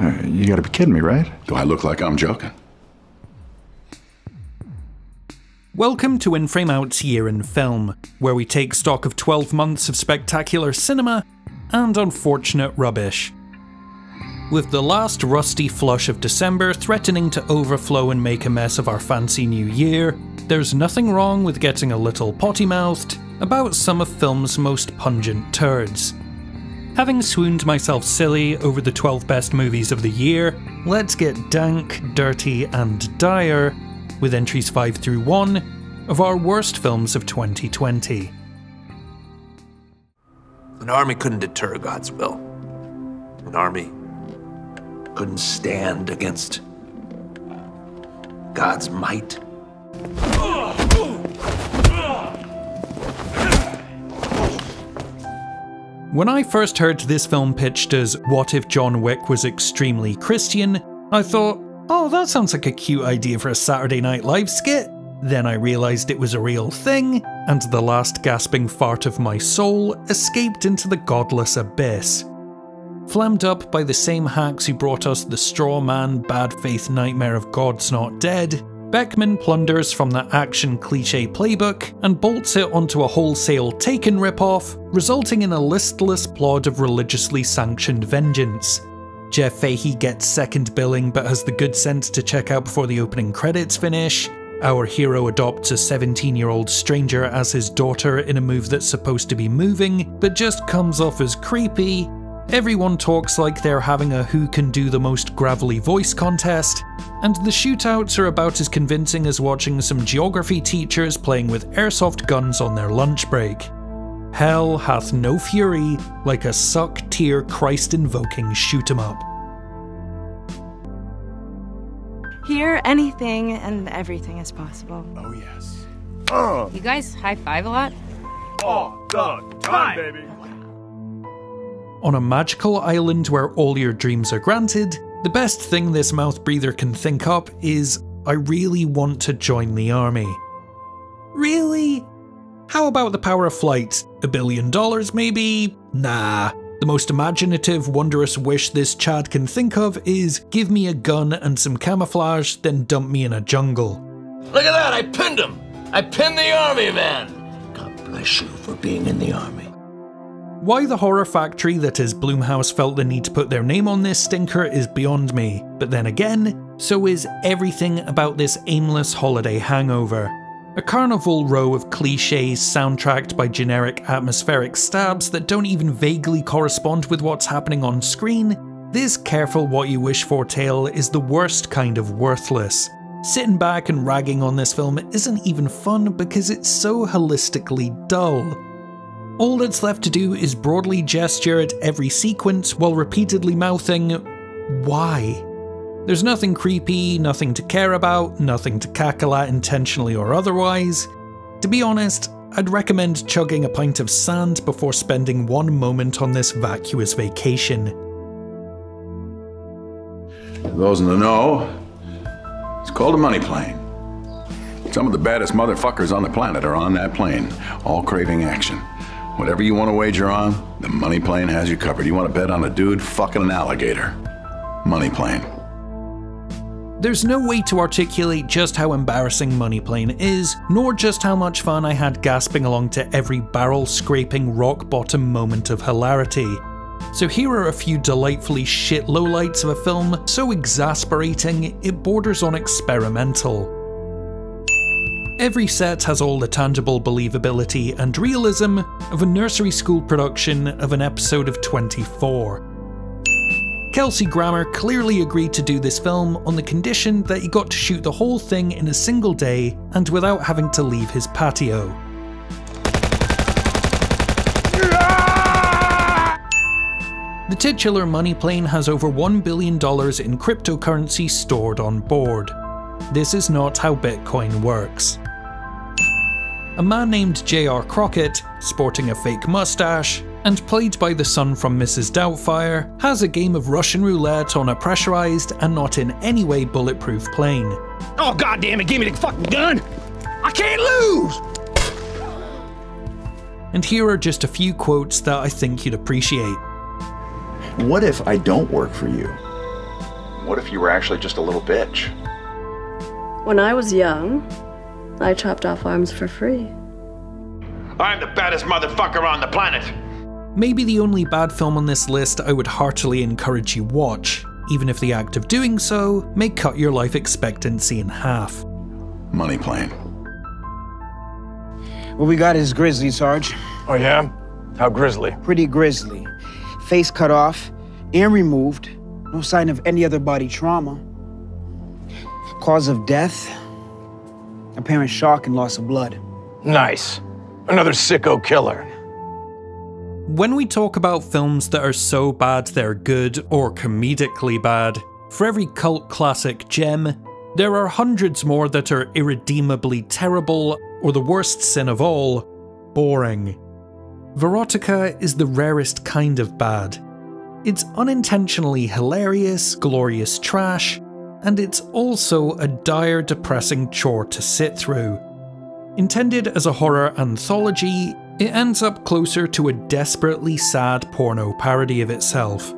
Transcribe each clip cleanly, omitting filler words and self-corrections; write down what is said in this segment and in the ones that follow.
You gotta be kidding me, right? Do I look like I'm joking? Welcome to In Frame Out's Year in Film, where we take stock of 12 months of spectacular cinema and unfortunate rubbish. With the last rusty flush of December threatening to overflow and make a mess of our fancy new year, there's nothing wrong with getting a little potty-mouthed about some of film's most pungent turds. Having swooned myself silly over the 12 best movies of the year, let's get dank, dirty and dire with entries 5 through 1 of our worst films of 2020. An army couldn't deter God's will. An army couldn't stand against God's might. When I first heard this film pitched as "What if John Wick was extremely Christian?", I thought, oh, that sounds like a cute idea for a Saturday Night Live skit. Then I realised it was a real thing, and the last gasping fart of my soul escaped into the godless abyss. Flammed up by the same hacks who brought us the straw man bad faith nightmare of God's Not Dead, Beckman plunders from the action cliché playbook and bolts it onto a wholesale Taken ripoff, resulting in a listless plod of religiously sanctioned vengeance. Jeff Fahey gets second billing but has the good sense to check out before the opening credits finish. Our hero adopts a 17-year-old stranger as his daughter in a move that's supposed to be moving, but just comes off as creepy. Everyone talks like they're having a who can do the most gravelly voice contest, and the shootouts are about as convincing as watching some geography teachers playing with airsoft guns on their lunch break. Hell hath no fury like a suck-tier Christ-invoking shoot-em-up. Here, anything and everything is possible. Oh, yes. You guys high-five a lot? All the time, baby! On a magical island where all your dreams are granted, the best thing this mouth breather can think up is, I really want to join the army. Really? How about the power of flight? $1 billion maybe? Nah. The most imaginative, wondrous wish this Chad can think of is give me a gun and some camouflage, then dump me in a jungle. Look at that, I pinned him! I pinned the army man! God bless you for being in the army. Why the horror factory that is Blumhouse felt the need to put their name on this stinker is beyond me, but then again, so is everything about this aimless holiday hangover. A carnival row of cliches soundtracked by generic atmospheric stabs that don't even vaguely correspond with what's happening on screen, this careful what you wish for tale is the worst kind of worthless. Sitting back and ragging on this film isn't even fun because it's so holistically dull. All that's left to do is broadly gesture at every sequence while repeatedly mouthing, why? There's nothing creepy, nothing to care about, nothing to cackle at intentionally or otherwise. To be honest, I'd recommend chugging a pint of sand before spending one moment on this vacuous vacation. For those in the know, it's called a money plane. Some of the baddest motherfuckers on the planet are on that plane, all craving action. Whatever you want to wager on, the money plane has you covered. You want to bet on a dude fucking an alligator. Money plane. There's no way to articulate just how embarrassing Money Plane is, nor just how much fun I had gasping along to every barrel-scraping rock-bottom moment of hilarity. So here are a few delightfully shit lowlights of a film so exasperating it borders on experimental. Every set has all the tangible believability and realism of a nursery school production of an episode of 24. Kelsey Grammer clearly agreed to do this film on the condition that he got to shoot the whole thing in a single day and without having to leave his patio. The titular money plane has over $1 billion in cryptocurrency stored on board. This is not how Bitcoin works. A man named J.R. Crockett, sporting a fake mustache, and played by the son from Mrs. Doubtfire, has a game of Russian roulette on a pressurized and not in any way bulletproof plane. Oh goddammit, give me the fucking gun! I can't lose! And here are just a few quotes that I think you'd appreciate. What if I don't work for you? What if you were actually just a little bitch? When I was young, I chopped off arms for free. I'm the baddest motherfucker on the planet. Maybe the only bad film on this list I would heartily encourage you watch, even if the act of doing so may cut your life expectancy in half. Money Plane. What we got is grizzly, Sarge. Oh yeah? How grisly? Pretty grisly. Face cut off, ear removed, no sign of any other body trauma. Cause of death, apparent shock and loss of blood. Nice. Another sicko killer. When we talk about films that are so bad they're good or comedically bad, for every cult classic gem, there are hundreds more that are irredeemably terrible, or the worst sin of all, boring. Verotica is the rarest kind of bad. It's unintentionally hilarious, glorious trash, and it's also a dire, depressing chore to sit through. Intended as a horror anthology, it ends up closer to a desperately sad porno parody of itself.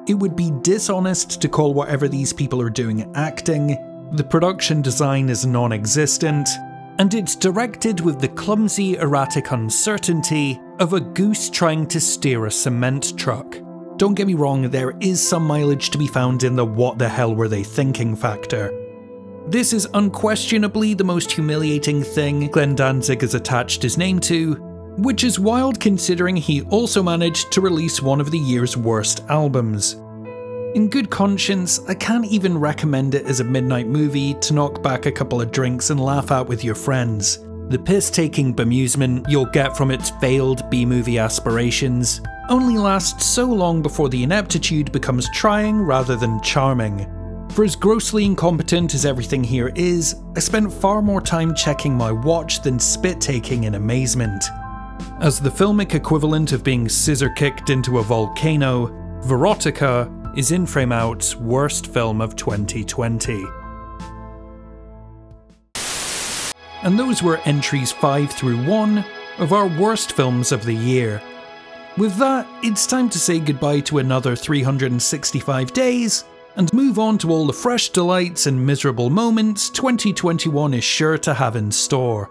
It would be dishonest to call whatever these people are doing acting, the production design is non-existent, and it's directed with the clumsy, erratic uncertainty of a goose trying to steer a cement truck. Don't get me wrong, there is some mileage to be found in the what the hell were they thinking factor. This is unquestionably the most humiliating thing Glenn Danzig has attached his name to, which is wild considering he also managed to release one of the year's worst albums. In good conscience, I can't even recommend it as a midnight movie to knock back a couple of drinks and laugh out with your friends. The piss-taking bemusement you'll get from its failed B-movie aspirations only lasts so long before the ineptitude becomes trying rather than charming. For as grossly incompetent as everything here is, I spent far more time checking my watch than spit-taking in amazement. As the filmic equivalent of being scissor-kicked into a volcano, Verotica is In Frame Out's worst film of 2020. And those were entries 5 through 1 of our worst films of the year. With that, it's time to say goodbye to another 365 days, and move on to all the fresh delights and miserable moments 2021 is sure to have in store.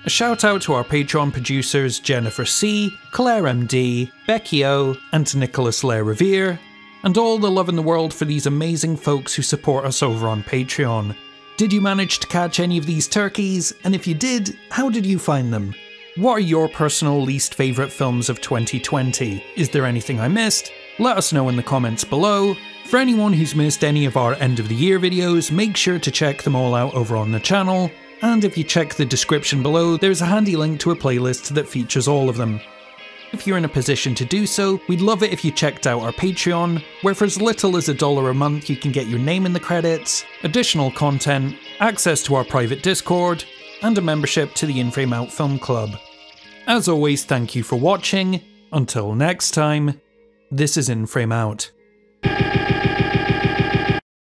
A shout out to our Patreon producers Jennifer C, Claire MD, Becky O, and Nicholas Le Revere, and all the love in the world for these amazing folks who support us over on Patreon. Did you manage to catch any of these turkeys? And if you did, how did you find them? What are your personal least favourite films of 2020? Is there anything I missed? Let us know in the comments below. For anyone who's missed any of our end of the year videos, make sure to check them all out over on the channel. And if you check the description below, there's a handy link to a playlist that features all of them. If you're in a position to do so, we'd love it if you checked out our Patreon, where for as little as $1 a month you can get your name in the credits, additional content, access to our private Discord, and a membership to the In Frame Out Film Club. As always, thank you for watching. Until next time, this is In Frame Out.